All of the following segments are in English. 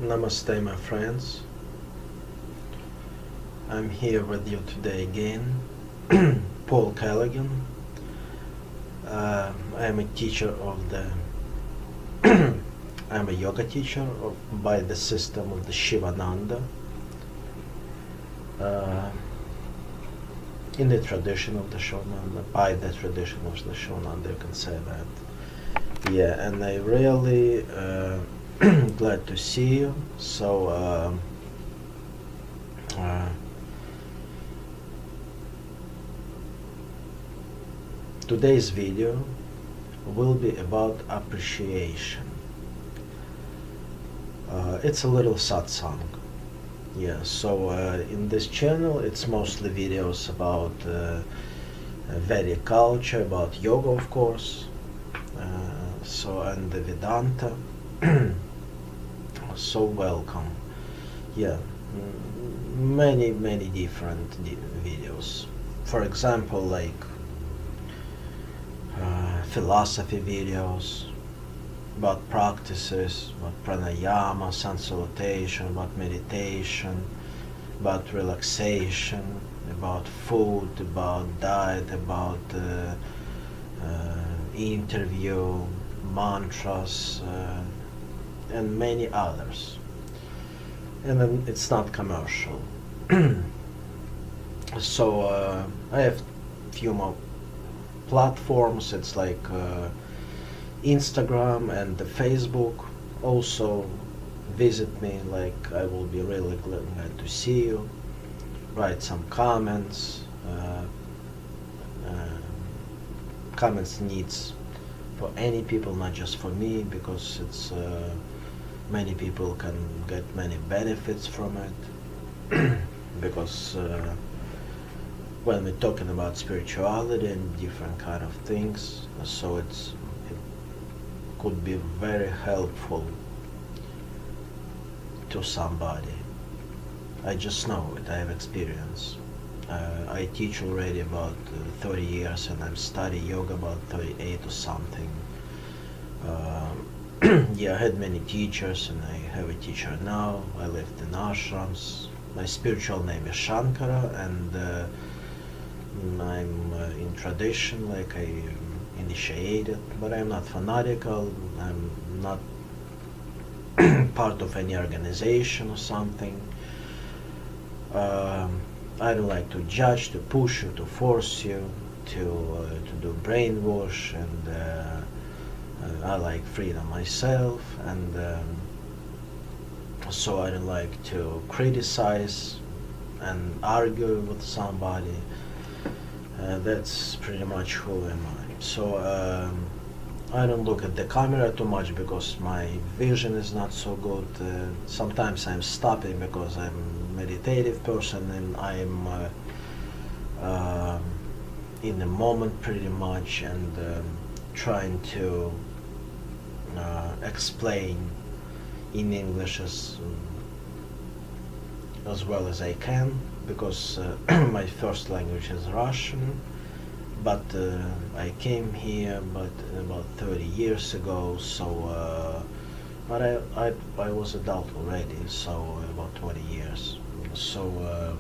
Namaste, my friends. I'm here with you today again. Pavel Kalagin. I am a teacher of the I'm a yoga teacher by the system of the Sivananda. In the tradition of the Sivananda, by the tradition of the Sivananda, you can say that. Yeah, and I really glad to see you. So today's video will be about appreciation. It's a little satsang. Yeah, so in this channel it's mostly videos about Vedic culture, about yoga of course, and the Vedanta. So welcome. Yeah, many different videos. For example, like philosophy videos, about practices, about pranayama, sun salutation, about meditation, about relaxation, about food, about diet, about interview, mantras, and many others. And then it's not commercial. So I have few more platforms. It's like Instagram and the Facebook. Also visit me, like I will be really glad to see you. Write some comments. Comments needs for any people, not just for me, because it's many people can get many benefits from it. Because when we're talking about spirituality and different kind of things, so it could be very helpful to somebody. I just know it, I have experience. I teach already about 30 years and I've studied yoga about 38 or something. Yeah, I had many teachers and I have a teacher now. I lived in ashrams. My spiritual name is Sankara, and I'm in tradition, like I initiated, but I'm not fanatical. I'm not part of any organization or something. I don't like to judge, to push you, to force you, to do brainwash, and I like freedom myself, and so I don't like to criticize and argue with somebody. That's pretty much who am I. So I don't look at the camera too much because my vision is not so good. Sometimes I'm stopping because I'm a meditative person and I'm in the moment pretty much, and trying to explain in English as well as I can, because my first language is Russian, but I came here about 30 years ago, so but I was adult already, so about 20 years. So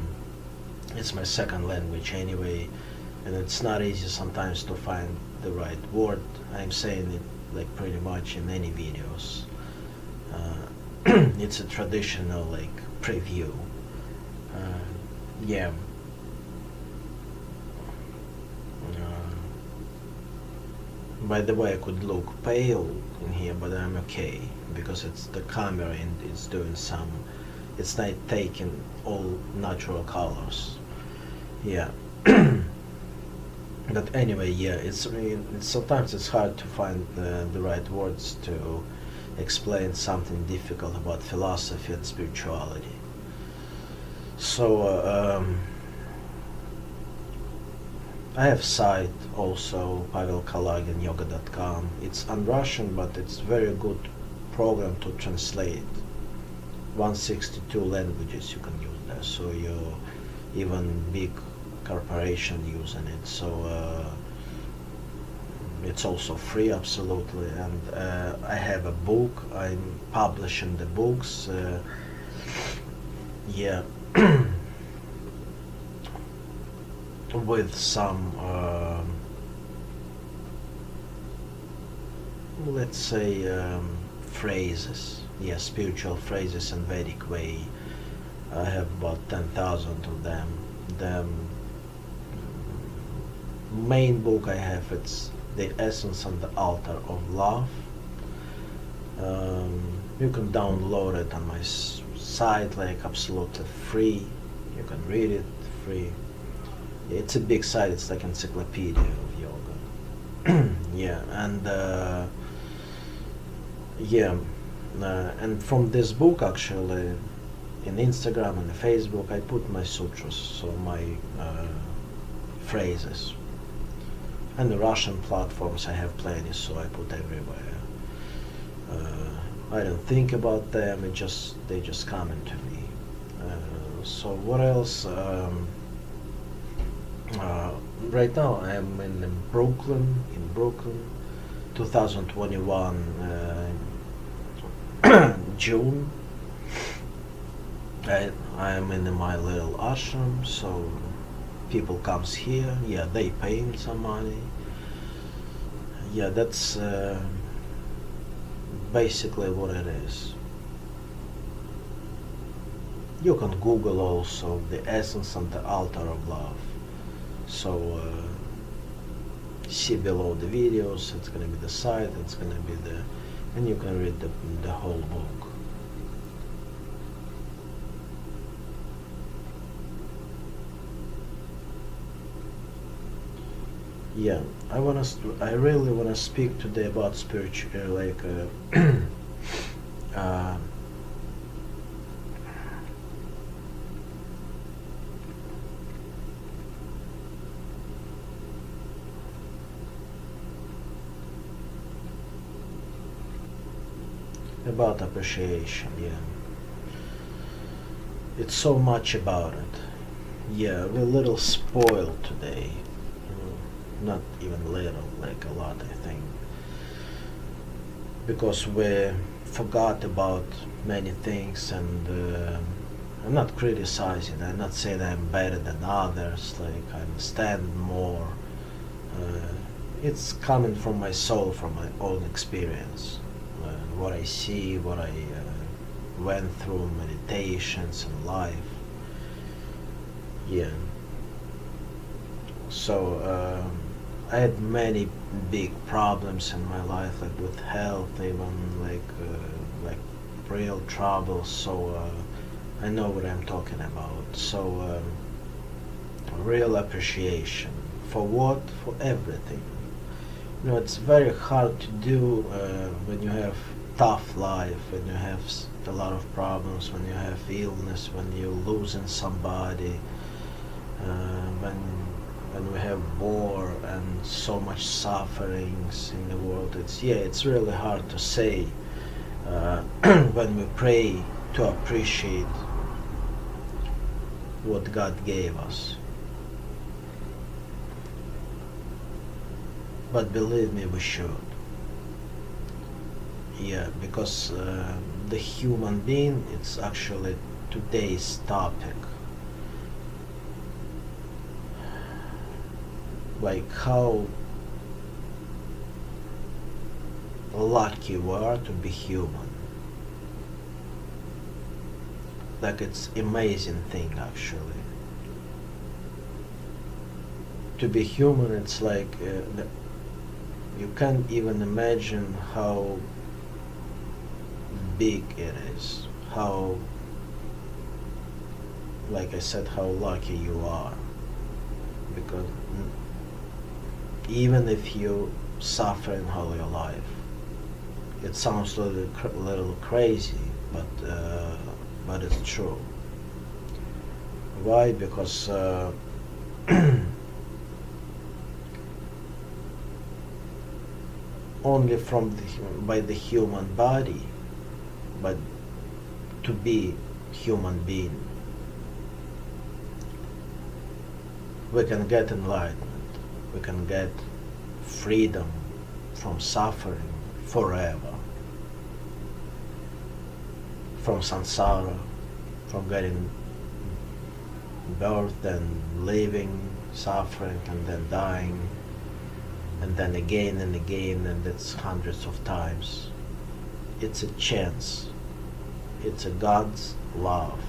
it's my second language anyway, and it's not easy sometimes to find the right word. I'm saying it like pretty much in any videos. It's a traditional like preview. Yeah. By the way, I could look pale in here, but I'm okay because it's the camera and it's doing some. It's not taking all natural colors. Yeah. But anyway, yeah. Sometimes it's hard to find the right words to explain something difficult about philosophy and spirituality. So I have site also, pavelkalagin yoga.com. It's on Russian, but it's very good program to translate. 162 languages you can use there. So even big corporation using it. So It's also free, absolutely. And I have a book. I'm publishing the books. Yeah, with some, let's say, phrases. Yeah, spiritual phrases in Vedic way. I have about 10,000 of them. The main book I have, it's The Essence and the Altar of Love. You can download it on my site, like absolutely free. You can read it free. It's a big site. It's like encyclopedia of yoga. Yeah, and and from this book, actually, in Instagram and Facebook, I put my sutras, so my phrases. And the Russian platforms I have plenty, so I put everywhere. I don't think about them; they just come into me. So what else? Right now I'm in Brooklyn, 2021 June. I am in my little ashram, so people comes here. Yeah, they pay me some money. Yeah, that's basically what it is. You can Google also The Essence and the Altar of Love. So see below the videos. It's gonna be the site. It's gonna be and you can read the whole book. Yeah, I really wanna speak today about spiritual, like about appreciation. Yeah, it's so much about it. Yeah, we're a little spoiled today. Not even little, like a lot, I think, because we forgot about many things. And I'm not criticizing. I'm not saying I'm better than others. Like I understand more. It's coming from my soul, from my own experience, what I see, what I went through, meditations and life. Yeah. So I had many big problems in my life, like with health, even like real trouble. So I know what I'm talking about. So real appreciation for what? For everything. You know, it's very hard to do when you have tough life, when you have a lot of problems, when you have illness, when you're losing somebody, when we have war and so much sufferings in the world. It's really hard to say when we pray to appreciate what God gave us. But believe me, we should. Yeah, because the human being, it's actually today's topic. Like how lucky we are to be human. Like it's amazing thing actually. To be human, it's like you can't even imagine how big it is. How, like I said, how lucky you are. Because even if you suffer in all your life, it sounds a little crazy, but it's true. Why? Because only by the human body, but to be human being, we can get enlightenment, we can get freedom, from suffering forever, from samsara, from getting birth and living, suffering, and then dying, and then again and again, and that's hundreds of times. It's a chance. It's a God's love.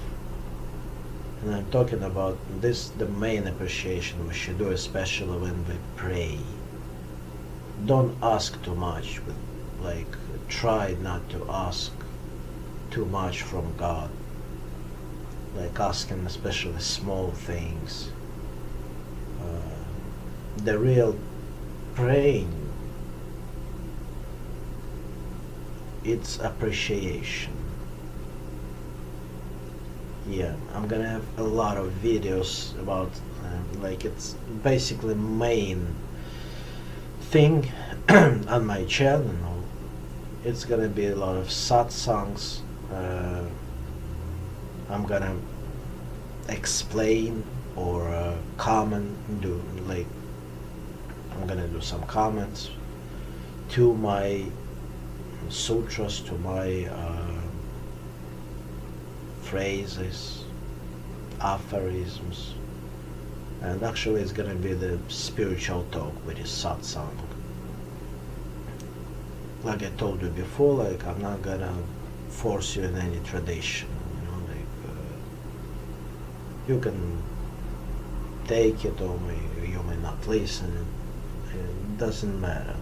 And I'm talking about this, the main appreciation we should do, especially when we pray. Don't ask too much, like try not to ask too much from God. Like asking especially small things. The real praying, it's appreciation. Yeah, I'm gonna have a lot of videos about like it's basically main thing on my channel. It's gonna be a lot of satsangs. I'm gonna explain or comment, I'm gonna do some comments to my sutras, to my phrases, aphorisms, and actually it's gonna be the spiritual talk, which is satsang. Like I told you before, like I'm not gonna force you in any tradition, you can take it or you may not listen. It doesn't matter.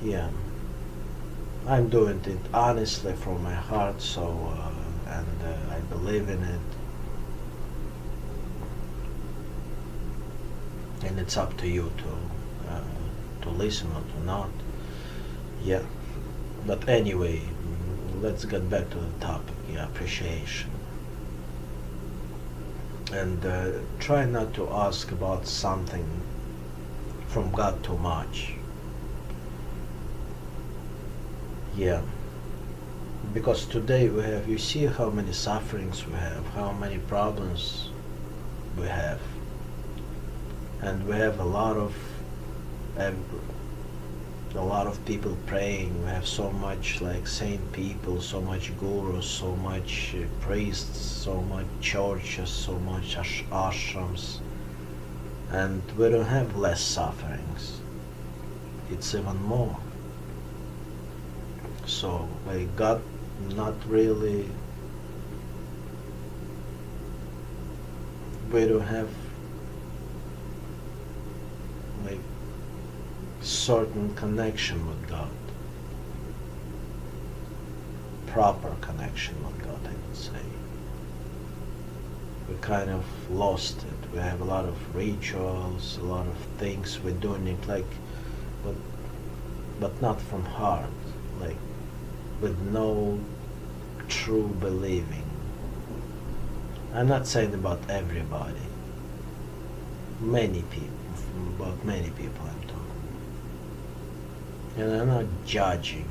Yeah, I'm doing it honestly from my heart, so I believe in it, and it's up to you to listen or to not. Yeah, but anyway, let's get back to the topic. Yeah, appreciation. And try not to ask about something from God too much. Yeah, because today we have, you see how many sufferings we have, how many problems we have, and we have a lot of people praying. We have so much like saint people, so much gurus, so much priests, so much churches, so much ashrams, and we don't have less sufferings. It's even more. So like God not really, we don't have like certain connection with God, proper connection with God, I would say. We kind of lost it. We have a lot of rituals, a lot of things we're doing it like, but not from heart, like with no true believing. I'm not saying about everybody, many people, about many people I'm talking. And I'm not judging.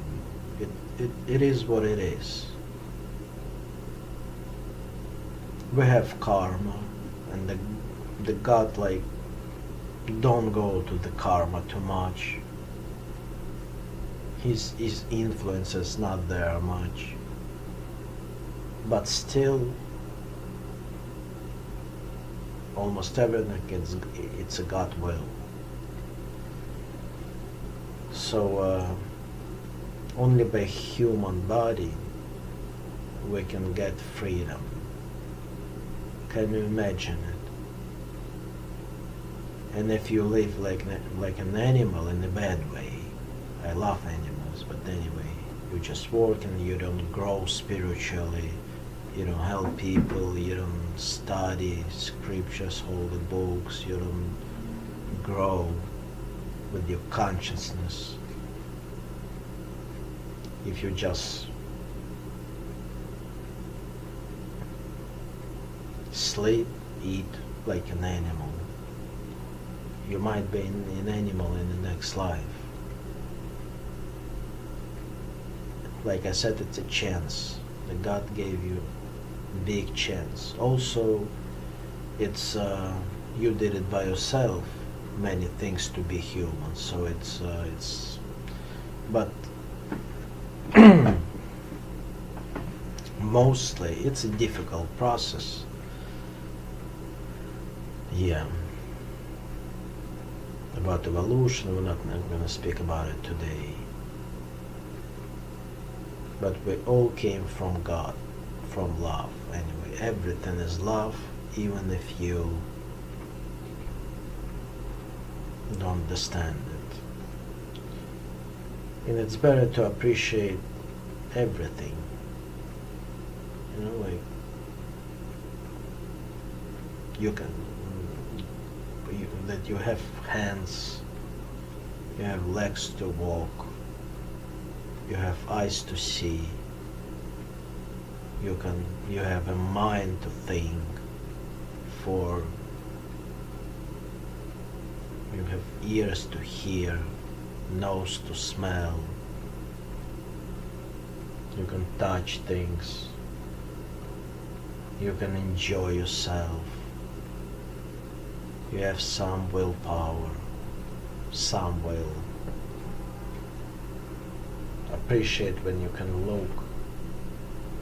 It is what it is. We have karma, and the God like don't go to the karma too much. His influence is not there much, but still almost everything it's a God will. So only by human body we can get freedom. Can you imagine it? And if you live like an animal in a bad way, I love animals, but anyway, you just work and you don't grow spiritually, you don't help people, you don't study scriptures, holy books, you don't grow with your consciousness. If you just sleep, eat like an animal, you might be an animal in the next life. Like I said, it's a chance. that God gave you big chance. Also, it's you did it by yourself, many things to be human. So but mostly it's a difficult process. Yeah. About evolution, we're not going to speak about it today. But we all came from God, from love. Anyway, everything is love, even if you don't understand it. And it's better to appreciate everything. You know, like that you have hands, you have legs to walk, you have eyes to see, you have a mind to think, you have ears to hear, nose to smell, you can touch things, you can enjoy yourself, you have some willpower, some will. Appreciate when you can look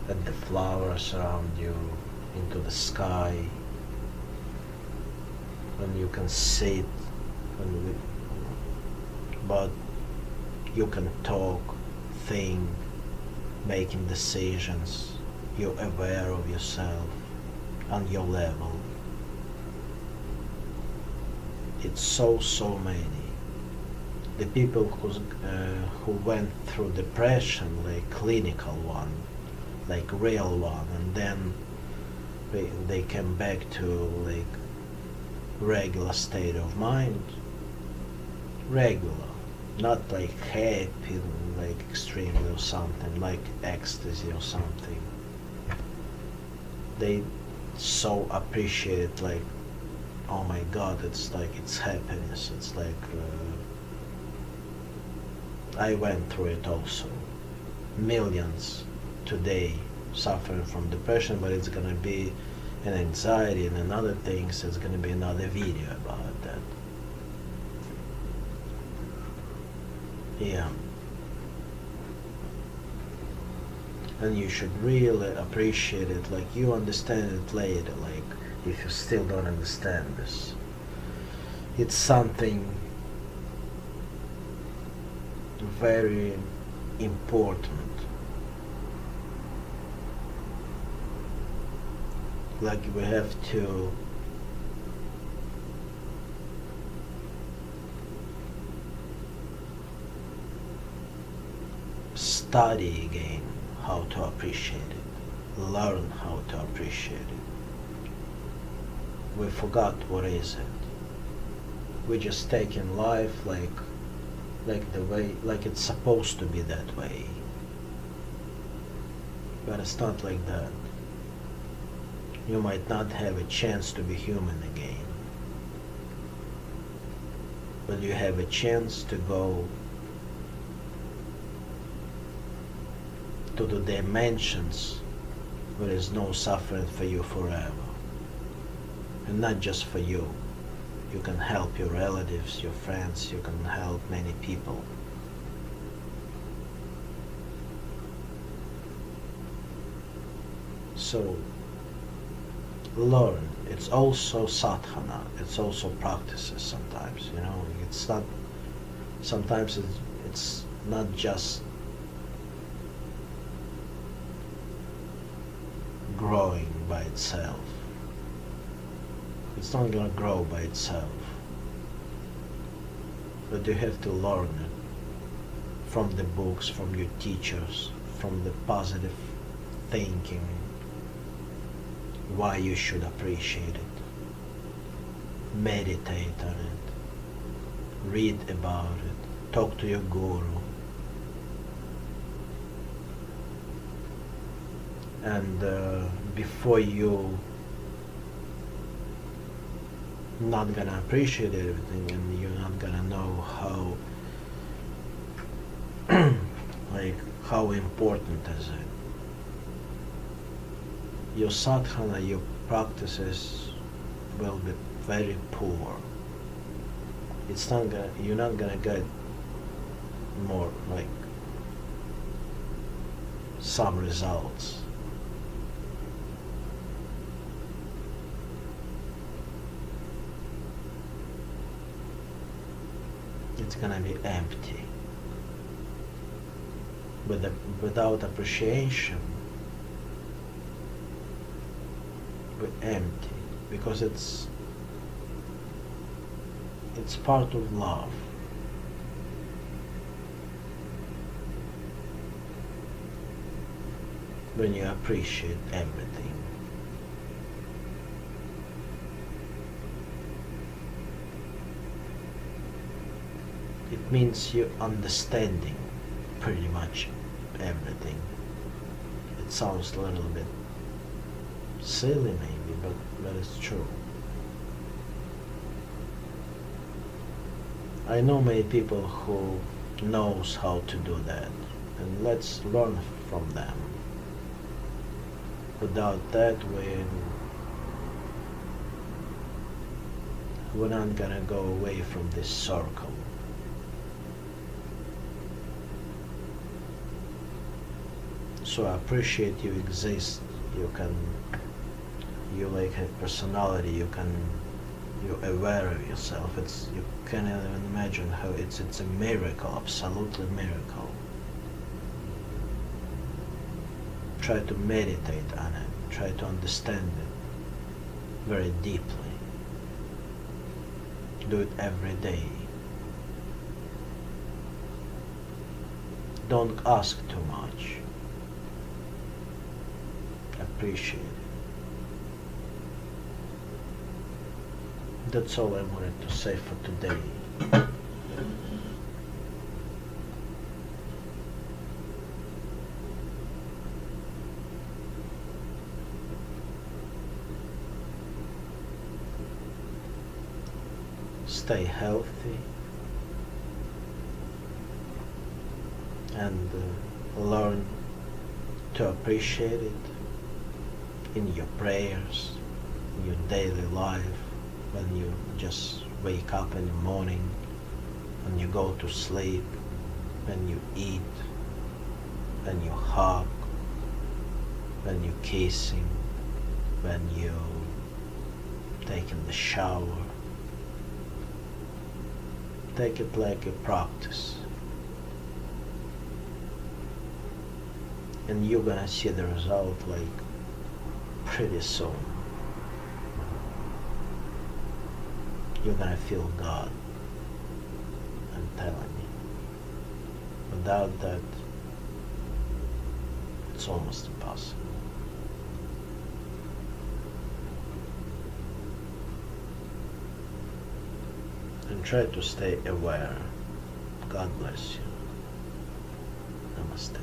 at the flowers around you, into the sky, when you can sit, but you can talk, think, making decisions, you're aware of yourself on your level. It's so many. The people who went through depression, like clinical one, like real one, and then they came back to like regular state of mind. Regular, not like happy, like extremely or something, like ecstasy or something. They so appreciate, like, oh my God, it's like it's happiness. It's like I went through it also. Millions today suffering from depression, but it's gonna be an anxiety and another things. There's gonna be another video about that. Yeah. And you should really appreciate it, like you understand it later, like if you still don't understand this. It's something very important. Like we have to study again how to appreciate it, learn how to appreciate it. We forgot what is it. We just take in life like the way, like it's supposed to be that way. But it's not like that. You might not have a chance to be human again, but you have a chance to go to the dimensions where there is no suffering for you forever. And not just for you. You can help your relatives, your friends, you can help many people. So, learn. It's also sadhana. It's also practices sometimes, you know. It's not, sometimes it's not just growing by itself. It's not going to grow by itself. But you have to learn it from the books, from your teachers, from the positive thinking, why you should appreciate it. Meditate on it. Read about it. Talk to your guru. And before you not gonna appreciate everything, and you're not gonna know how like how important is it. Your sadhana, your practices will be very poor you're not gonna get more like some results. It's gonna be empty. Without appreciation, we're empty, because it's part of love. When you appreciate everything, it means you're understanding pretty much everything. It sounds a little bit silly maybe, but it's true. I know many people who knows how to do that, and let's learn from them. Without that, we're not gonna go away from this circle. So I appreciate you exist. You like have personality. You're aware of yourself. You can't even imagine how it's a miracle, absolutely miracle. Try to meditate on it. Try to understand it very deeply. Do it every day. Don't ask too much. Appreciate it. That's all I wanted to say for today. Stay healthy and learn to appreciate it in your prayers, in your daily life, when you just wake up in the morning, when you go to sleep, when you eat, when you hug, when you're kissing, when you taking the shower. Take it like a practice, and you're gonna see the result like pretty soon. You're gonna feel God. I'm telling you. Without that, it's almost impossible. And try to stay aware. God bless you. Namaste.